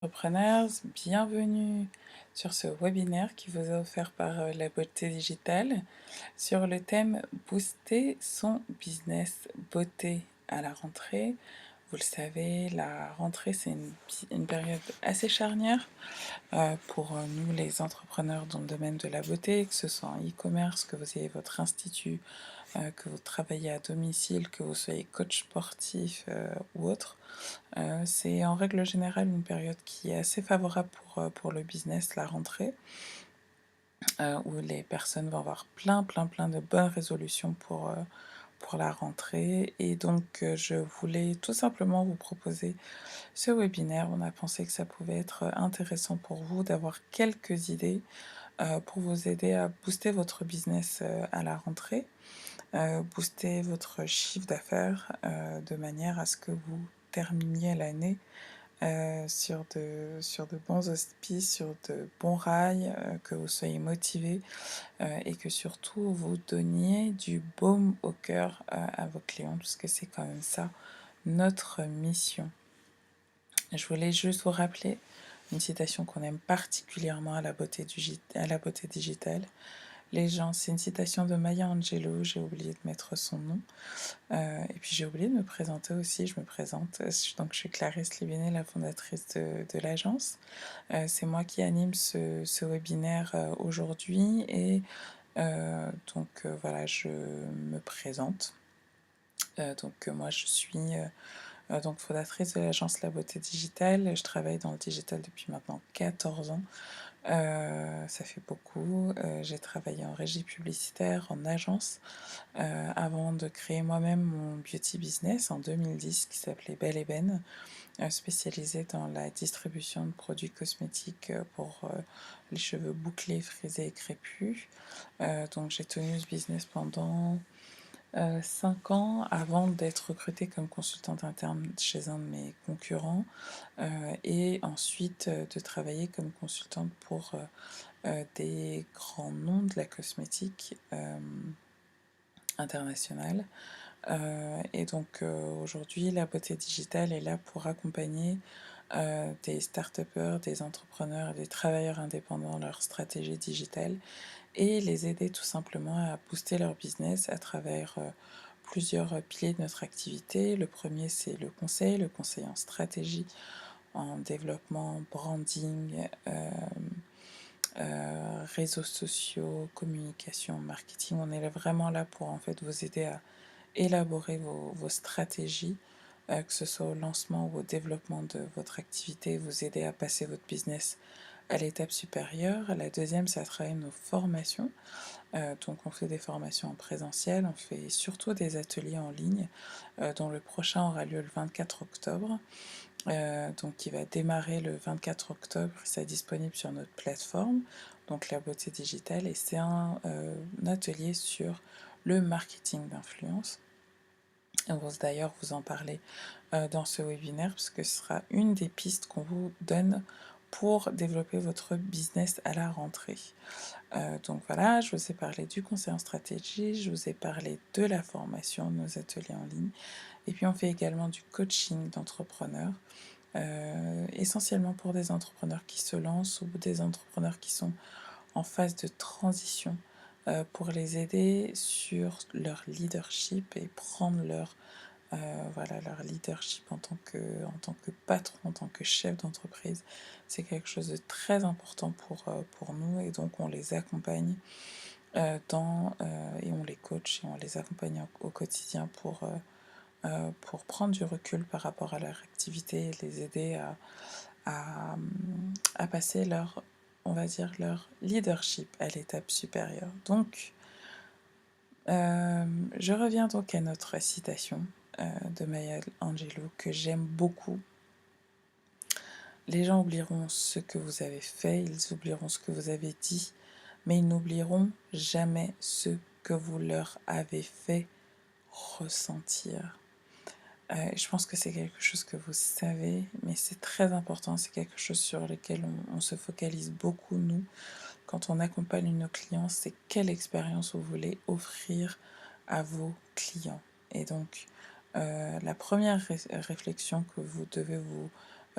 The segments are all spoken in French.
Entrepreneurs, bienvenue sur ce webinaire qui vous est offert par La Beauté Digitale sur le thème Booster son business beauté à la rentrée. Vous le savez, la rentrée c'est une période assez charnière pour nous les entrepreneurs dans le domaine de la beauté, que ce soit en e-commerce, que vous ayez votre institut, que vous travaillez à domicile, que vous soyez coach sportif ou autre. C'est en règle générale une période qui est assez favorable pour le business, la rentrée, où les personnes vont avoir plein de bonnes résolutions pour la rentrée. Et donc, je voulais tout simplement vous proposer ce webinaire. On a pensé que ça pouvait être intéressant pour vous d'avoir quelques idées pour vous aider à booster votre business à la rentrée, booster votre chiffre d'affaires de manière à ce que vous terminiez l'année sur de bons auspices, sur de bons rails, que vous soyez motivé et que surtout vous donniez du baume au cœur à vos clients, parce que c'est quand même ça notre mission. Je voulais juste vous rappeler une citation qu'on aime particulièrement à la beauté digitale. Les gens, c'est une citation de Maya Angelou, j'ai oublié de mettre son nom. Et puis j'ai oublié de me présenter aussi, je me présente. Donc je suis Clarisse Libinet, la fondatrice de l'agence. C'est moi qui anime ce webinaire aujourd'hui et voilà, je me présente. Moi je suis donc fondatrice de l'agence La Beauté Digitale. Je travaille dans le digital depuis maintenant 14 ans. Ça fait beaucoup. J'ai travaillé en régie publicitaire, en agence, avant de créer moi-même mon beauty business en 2010 qui s'appelait Belle et Ben, spécialisé dans la distribution de produits cosmétiques pour les cheveux bouclés, frisés et crépus. Donc j'ai tenu ce business pendant 5 ans avant d'être recrutée comme consultante interne chez un de mes concurrents et ensuite de travailler comme consultante pour des grands noms de la cosmétique internationale. Et donc aujourd'hui, la beauté digitale est là pour accompagner des start-upers, des entrepreneurs et des travailleurs indépendants dans leur stratégie digitale et les aider tout simplement à booster leur business à travers plusieurs piliers de notre activité. Le premier, c'est le conseil en stratégie, en développement, branding, réseaux sociaux, communication, marketing. On est vraiment là pour en fait vous aider à élaborer vos stratégies, que ce soit au lancement ou au développement de votre activité, vous aider à passer votre business à l'étape supérieure. La deuxième, c'est à travers nos formations. Donc on fait des formations en présentiel, on fait surtout des ateliers en ligne, dont le prochain aura lieu le 24 octobre. Donc qui va démarrer le 24 octobre, c'est disponible sur notre plateforme, donc La Beauté Digitale, et c'est un atelier sur le marketing d'influence. On va d'ailleurs vous en parler dans ce webinaire, parce que ce sera une des pistes qu'on vous donne pour développer votre business à la rentrée. Donc voilà, je vous ai parlé du conseil en stratégie, je vous ai parlé de la formation, de nos ateliers en ligne, et puis on fait également du coaching d'entrepreneurs, essentiellement pour des entrepreneurs qui se lancent ou des entrepreneurs qui sont en phase de transition, pour les aider sur leur leadership et prendre leur leur leadership en tant que patron, en tant que chef d'entreprise. C'est quelque chose de très important pour nous, et donc on les accompagne et on les coach et on les accompagne au quotidien pour prendre du recul par rapport à leur activité et les aider à passer on va dire, leur leadership à l'étape supérieure. Donc, je reviens donc à notre citation de Maya Angelou que j'aime beaucoup. Les gens oublieront ce que vous avez fait, ils oublieront ce que vous avez dit, mais ils n'oublieront jamais ce que vous leur avez fait ressentir. Je pense que c'est quelque chose que vous savez, mais c'est très important, c'est quelque chose sur lequel on se focalise beaucoup, nous, quand on accompagne nos clients, c'est quelle expérience vous voulez offrir à vos clients. Et donc, la première réflexion que vous devez vous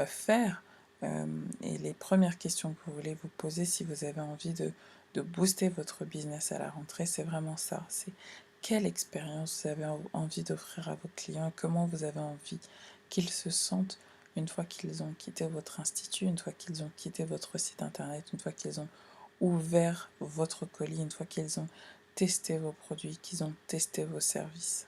faire Et les premières questions que vous voulez vous poser si vous avez envie de booster votre business à la rentrée, c'est vraiment ça. C'est quelle expérience vous avez envie d'offrir à vos clients et comment vous avez envie qu'ils se sentent une fois qu'ils ont quitté votre institut, une fois qu'ils ont quitté votre site internet, une fois qu'ils ont ouvert votre colis, une fois qu'ils ont testé vos produits, qu'ils ont testé vos services.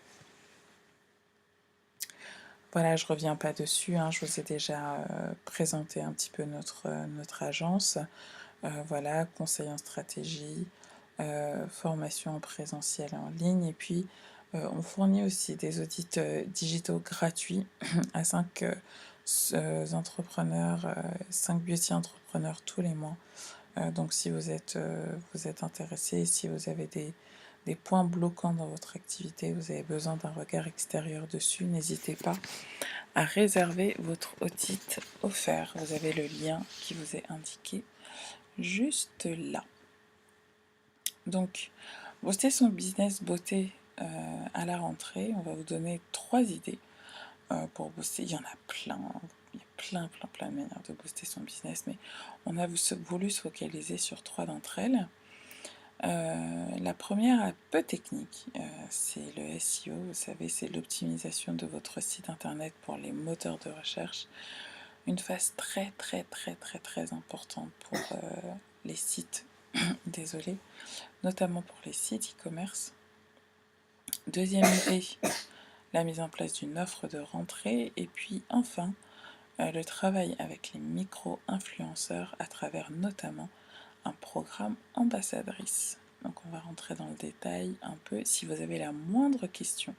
Voilà, je ne reviens pas dessus, hein, je vous ai déjà présenté un petit peu notre agence. Voilà, conseil en stratégie, formation en présentiel et en ligne. Et puis, on fournit aussi des audits digitaux gratuits à 5 entrepreneurs, 5 beauty entrepreneurs tous les mois. Donc, si vous êtes intéressé, si vous avez des points bloquants dans votre activité, vous avez besoin d'un regard extérieur dessus, n'hésitez pas à réserver votre audit offert. Vous avez le lien qui vous est indiqué juste là. Donc, booster son business beauté à la rentrée, on va vous donner 3 idées pour booster. Il y en a plein, il y a plein de manières de booster son business, mais on a voulu se focaliser sur 3 d'entre elles. La première est peu technique, c'est le SEO, vous savez, c'est l'optimisation de votre site internet pour les moteurs de recherche. Une phase très importante pour les sites, désolé, notamment pour les sites e-commerce. Deuxième idée, la mise en place d'une offre de rentrée. Et puis enfin, le travail avec les micro-influenceurs à travers notamment un programme ambassadrice. Donc on va rentrer dans le détail un peu. Si vous avez la moindre question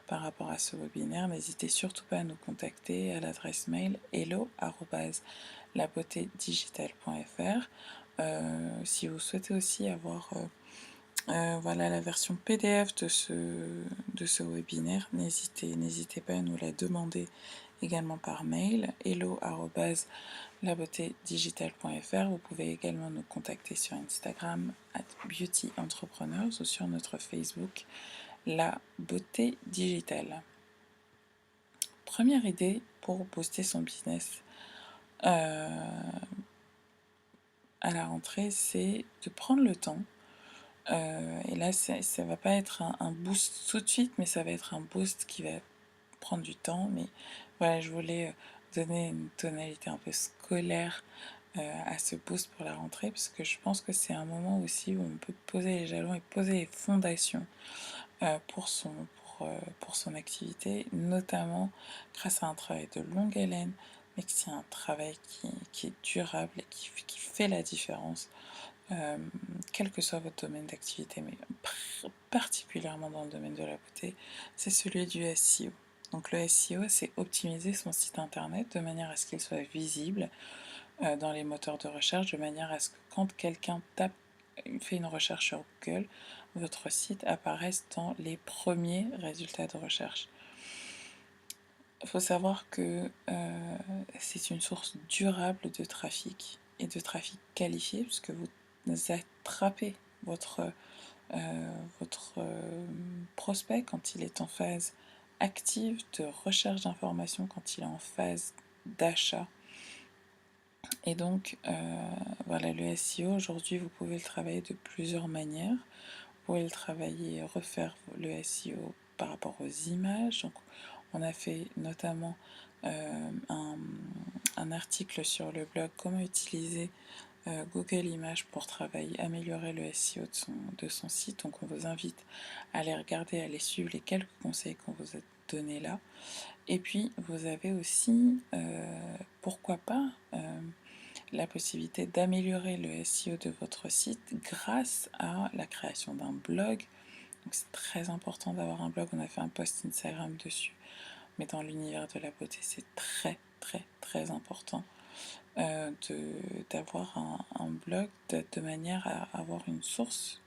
par rapport à ce webinaire, n'hésitez surtout pas à nous contacter à l'adresse mail hello@labeautédigitale.fr. Si vous souhaitez aussi avoir voilà la version PDF de ce webinaire, n'hésitez pas à nous la demander également par mail hello@labeautédigitale.fr. Vous pouvez également nous contacter sur Instagram @beautyentrepreneurs ou sur notre Facebook La Beauté Digitale. Première idée pour booster son business à la rentrée, c'est de prendre le temps. Et là, ça ne va pas être un boost tout de suite, mais ça va être un boost qui va prendre du temps. Mais voilà, je voulais donner une tonalité un peu scolaire à ce boost pour la rentrée, parce que je pense que c'est un moment aussi où on peut poser les jalons et poser les fondations pour son activité, notamment grâce à un travail de longue haleine, mais que c'est un travail qui est durable et qui fait la différence, quel que soit votre domaine d'activité, mais particulièrement dans le domaine de la beauté, c'est celui du SEO. Donc le SEO, c'est optimiser son site internet de manière à ce qu'il soit visible dans les moteurs de recherche, de manière à ce que quand quelqu'un fait une recherche sur Google, votre site apparaisse dans les premiers résultats de recherche. Il faut savoir que c'est une source durable de trafic et de trafic qualifié, puisque vous attrapez votre prospect quand il est en phase active de recherche d'informations, quand il est en phase d'achat. Et donc, voilà, le SEO, aujourd'hui, vous pouvez le travailler de plusieurs manières. Vous pouvez le travailler, refaire le SEO par rapport aux images. Donc, on a fait notamment un article sur le blog Comment utiliser Google Images pour travailler, améliorer le SEO de son site. Donc, on vous invite à aller regarder, à aller suivre les quelques conseils qu'on vous a donnés là. Et puis, vous avez aussi, pourquoi pas, la possibilité d'améliorer le SEO de votre site grâce à la création d'un blog. Donc c'est très important d'avoir un blog, on a fait un post Instagram dessus, mais dans l'univers de la beauté c'est très important d'avoir un blog de manière à avoir une source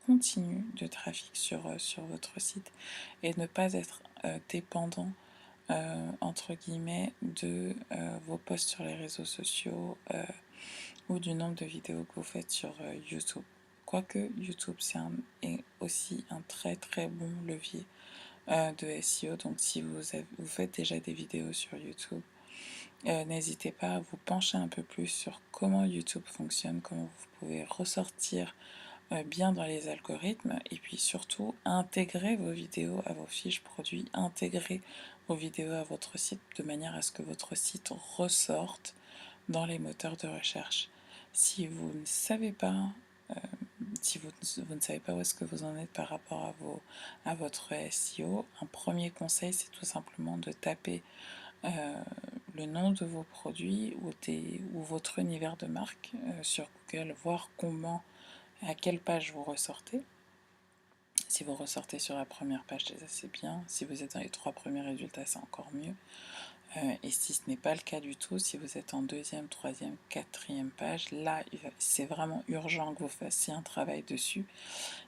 continue de trafic sur votre site et ne pas être dépendant entre guillemets de vos posts sur les réseaux sociaux ou du nombre de vidéos que vous faites sur YouTube. Quoique YouTube est aussi un très bon levier de SEO, donc si vous faites déjà des vidéos sur YouTube, n'hésitez pas à vous pencher un peu plus sur comment YouTube fonctionne, comment vous pouvez ressortir bien dans les algorithmes, et puis surtout intégrer vos vidéos à vos fiches produits, intégrer vos vidéos à votre site de manière à ce que votre site ressorte dans les moteurs de recherche. Si vous ne savez pas, si vous ne savez pas où est-ce que vous en êtes par rapport à votre SEO, un premier conseil, c'est tout simplement de taper le nom de vos produits ou votre univers de marque sur Google, voir comment, à quelle page vous ressortez. Si vous ressortez sur la première page, déjà c'est bien. Si vous êtes dans les 3 premiers résultats, c'est encore mieux. Et si ce n'est pas le cas du tout, si vous êtes en deuxième, troisième, quatrième page, là, c'est vraiment urgent que vous fassiez un travail dessus.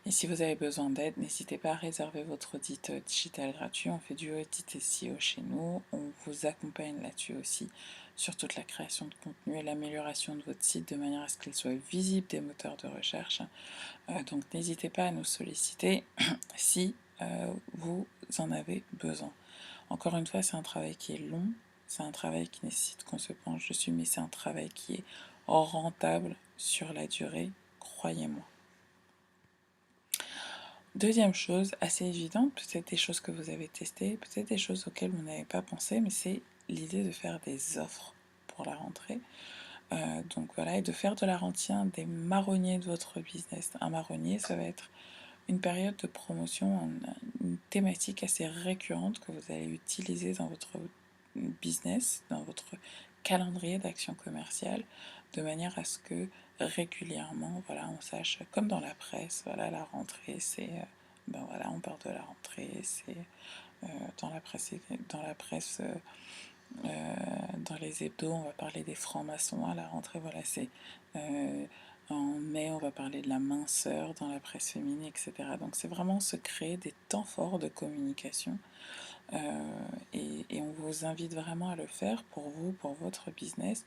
Et si vous avez besoin d'aide, n'hésitez pas à réserver votre audit digital gratuit. On fait du audit SEO chez nous. On vous accompagne là-dessus aussi sur toute la création de contenu et l'amélioration de votre site de manière à ce qu'il soit visible des moteurs de recherche. Donc n'hésitez pas à nous solliciter si vous en avez besoin. Encore une fois, c'est un travail qui est long, c'est un travail qui nécessite qu'on se penche dessus, mais c'est un travail qui est rentable sur la durée, croyez-moi. Deuxième chose, assez évidente, peut-être des choses que vous avez testées, peut-être des choses auxquelles vous n'avez pas pensé, mais c'est l'idée de faire des offres pour la rentrée. Donc voilà, et de faire de la rentrée des marronniers de votre business. Un marronnier, ça va être une période de promotion, une thématique assez récurrente que vous allez utiliser dans votre business, dans votre calendrier d'action commerciale, de manière à ce que régulièrement, voilà, on sache, comme dans la presse, voilà, la rentrée, c'est, ben voilà, on parle de la rentrée, c'est dans la presse, dans les hebdos, on va parler des francs-maçons à la rentrée, voilà, c'est en mai, on va parler de la minceur dans la presse féminine, etc. Donc c'est vraiment se créer des temps forts de communication et on vous invite vraiment à le faire pour vous, pour votre business,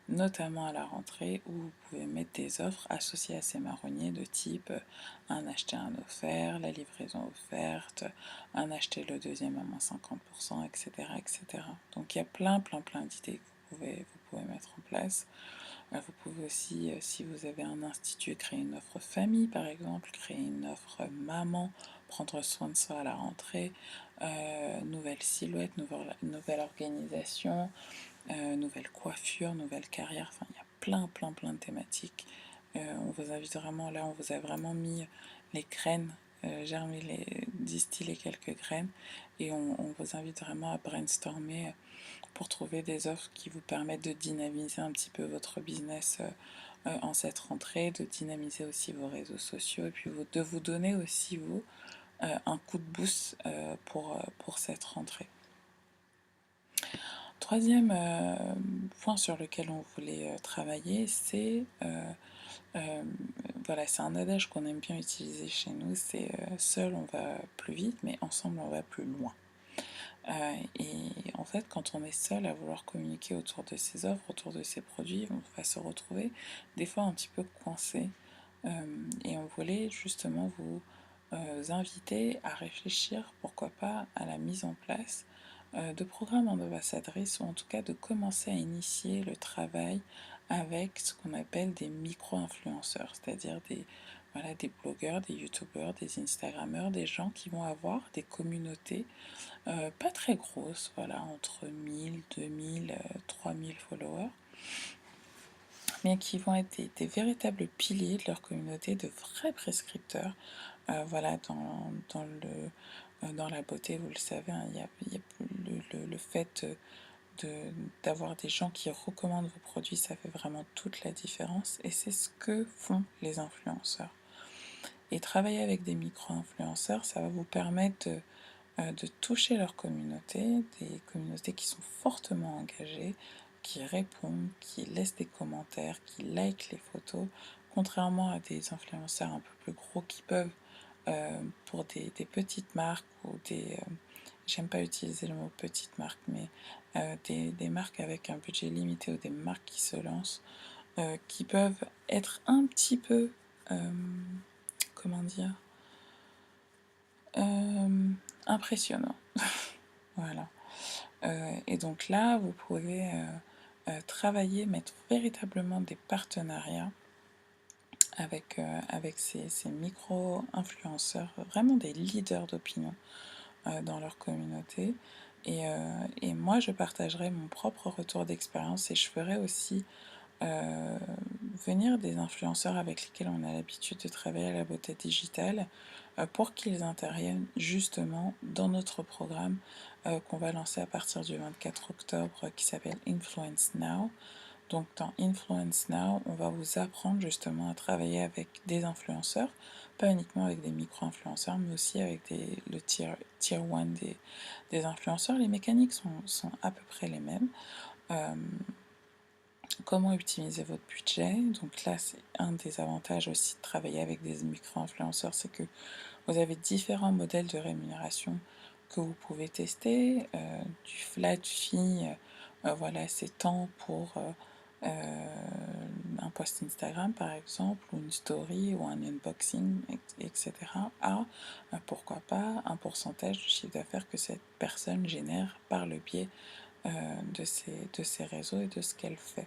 notamment à la rentrée où vous pouvez mettre des offres associées à ces marronniers de type un acheté un offert, la livraison offerte, un acheté le deuxième à moins 50%, etc., etc. Donc il y a plein d'idées que vous pouvez mettre en place. Vous pouvez aussi, si vous avez un institut, créer une offre famille par exemple, créer une offre maman, prendre soin de soi à la rentrée, nouvelle silhouette, nouvelle organisation, nouvelle coiffure, nouvelle carrière, enfin il y a plein de thématiques. On vous invite vraiment, là on vous a vraiment mis les graines, distiller quelques graines et on vous invite vraiment à brainstormer pour trouver des offres qui vous permettent de dynamiser un petit peu votre business en cette rentrée, de dynamiser aussi vos réseaux sociaux et puis de vous donner aussi vous un coup de boost pour cette rentrée. Troisième point sur lequel on voulait travailler, c'est voilà, c'est un adage qu'on aime bien utiliser chez nous, c'est seul on va plus vite, mais ensemble on va plus loin. Et en fait, quand on est seul à vouloir communiquer autour de ses offres, autour de ses produits, on va se retrouver des fois un petit peu coincé. Et on voulait justement vous inviter à réfléchir, pourquoi pas, à la mise en place de programmes d'ambassadrice ou en tout cas de commencer à initier le travail avec ce qu'on appelle des micro-influenceurs, c'est-à-dire voilà, des blogueurs, des youtubeurs, des instagrammeurs, des gens qui vont avoir des communautés pas très grosses, voilà, entre 1000, 2000, 3000 followers, mais qui vont être des véritables piliers de leur communauté, de vrais prescripteurs. Voilà, dans la beauté, vous le savez, hein, il y a le fait d'avoir des gens qui recommandent vos produits, ça fait vraiment toute la différence. Et c'est ce que font les influenceurs. Et travailler avec des micro-influenceurs, ça va vous permettre de toucher leur communauté, des communautés qui sont fortement engagées, qui répondent, qui laissent des commentaires, qui likent les photos, contrairement à des influenceurs un peu plus gros qui peuvent, pour des petites marques ou j'aime pas utiliser le mot petite marque, mais des marques avec un budget limité ou des marques qui se lancent, qui peuvent être un petit peu, comment dire, impressionnants. Voilà. Et donc là, vous pouvez travailler, mettre véritablement des partenariats avec ces micro-influenceurs, vraiment des leaders d'opinion dans leur communauté. Et moi, je partagerai mon propre retour d'expérience et je ferai aussi venir des influenceurs avec lesquels on a l'habitude de travailler à la beauté digitale pour qu'ils interviennent justement dans notre programme qu'on va lancer à partir du 24 octobre qui s'appelle Influence Now. Donc dans Influence Now, on va vous apprendre justement à travailler avec des influenceurs, pas uniquement avec des micro-influenceurs, mais aussi avec le tier 1 des influenceurs. Les mécaniques sont à peu près les mêmes. Comment optimiser votre budget? Donc là, c'est un des avantages aussi de travailler avec des micro-influenceurs, c'est que vous avez différents modèles de rémunération que vous pouvez tester, du flat fee, voilà, c'est tant pour un post Instagram par exemple, ou une story, ou un unboxing, etc. à pourquoi pas un pourcentage du chiffre d'affaires que cette personne génère par le biais de ces réseaux et de ce qu'elle fait.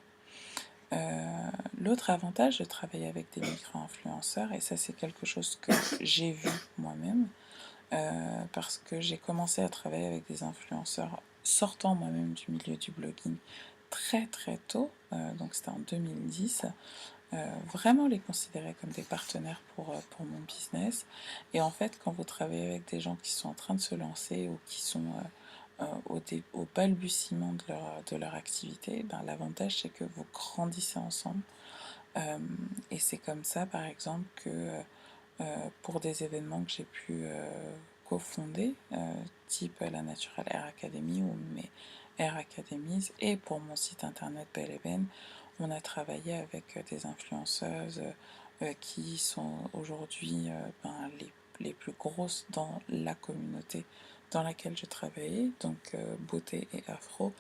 L'autre avantage de travailler avec des micro-influenceurs, et ça c'est quelque chose que j'ai vu moi-même, parce que j'ai commencé à travailler avec des influenceurs sortant moi-même du milieu du blogging très très tôt, donc c'était en 2010, vraiment les considérer comme des partenaires pour mon business. Et en fait, quand vous travaillez avec des gens qui sont en train de se lancer ou qui sont au balbutiement de leur activité, ben, l'avantage c'est que vous grandissez ensemble. Et c'est comme ça, par exemple, que pour des événements que j'ai pu cofonder, type la Natural Hair Academy ou mes Hair Academies, et pour mon site internet Belle Eben, on a travaillé avec des influenceuses qui sont aujourd'hui ben, les plus grosses dans la communauté dans laquelle je travaillais, donc beauté et afro,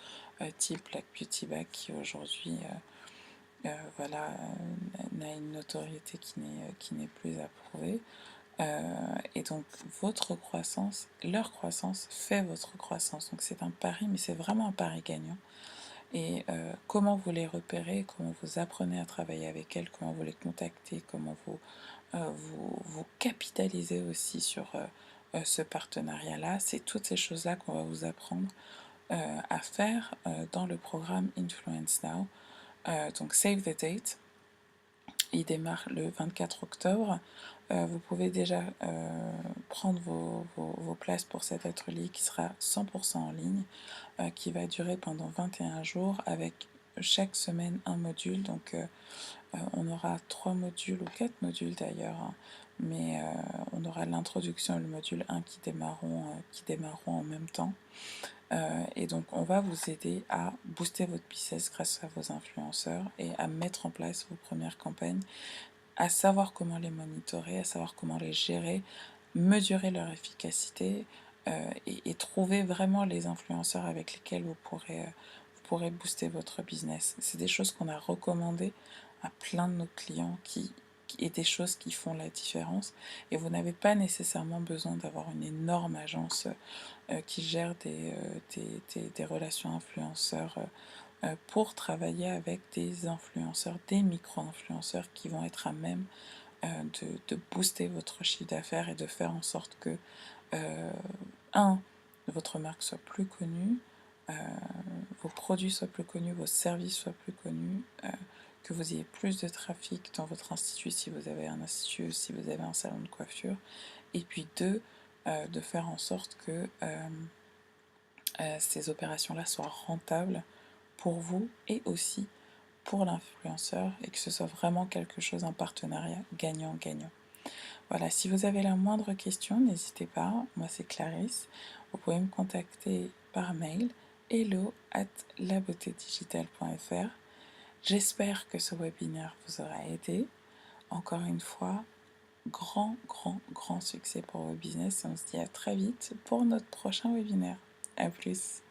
type Black Beauty Bag qui aujourd'hui voilà, n'a une notoriété qui n'est plus approuvée. Et donc votre croissance, leur croissance fait votre croissance. Donc c'est un pari, mais c'est vraiment un pari gagnant. Et comment vous les repérez, comment vous apprenez à travailler avec elles, comment vous les contactez, comment vous capitalisez aussi sur ce partenariat-là, c'est toutes ces choses-là qu'on va vous apprendre à faire dans le programme Influence Now. Donc save the date. Il démarre le 24 octobre. Vous pouvez déjà prendre vos places pour cet atelier qui sera 100% en ligne, qui va durer pendant 21 jours avec chaque semaine un module. Donc on aura 3 modules ou 4 modules d'ailleurs, hein, mais on aura l'introduction et le module 1 qui démarreront en même temps. Et donc, on va vous aider à booster votre business grâce à vos influenceurs et à mettre en place vos premières campagnes, à savoir comment les monitorer, à savoir comment les gérer, mesurer leur efficacité et trouver vraiment les influenceurs avec lesquels vous pourrez booster votre business. C'est des choses qu'on a recommandées à plein de nos clients et des choses qui font la différence. Et vous n'avez pas nécessairement besoin d'avoir une énorme agence qui gère des relations influenceurs pour travailler avec des influenceurs, des micro-influenceurs qui vont être à même de booster votre chiffre d'affaires et de faire en sorte que, votre marque soit plus connue, vos produits soient plus connus, vos services soient plus connus, que vous ayez plus de trafic dans votre institut si vous avez un institut, si vous avez un salon de coiffure, et puis deux, de faire en sorte que ces opérations-là soient rentables pour vous et aussi pour l'influenceur et que ce soit vraiment quelque chose, un partenariat gagnant-gagnant. Voilà, si vous avez la moindre question, n'hésitez pas. Moi, c'est Clarisse. Vous pouvez me contacter par mail hello@labeautédigitale.fr. J'espère que ce webinaire vous aura aidé. Encore une fois, grand, grand, grand succès pour vos business et on se dit à très vite pour notre prochain webinaire. À plus.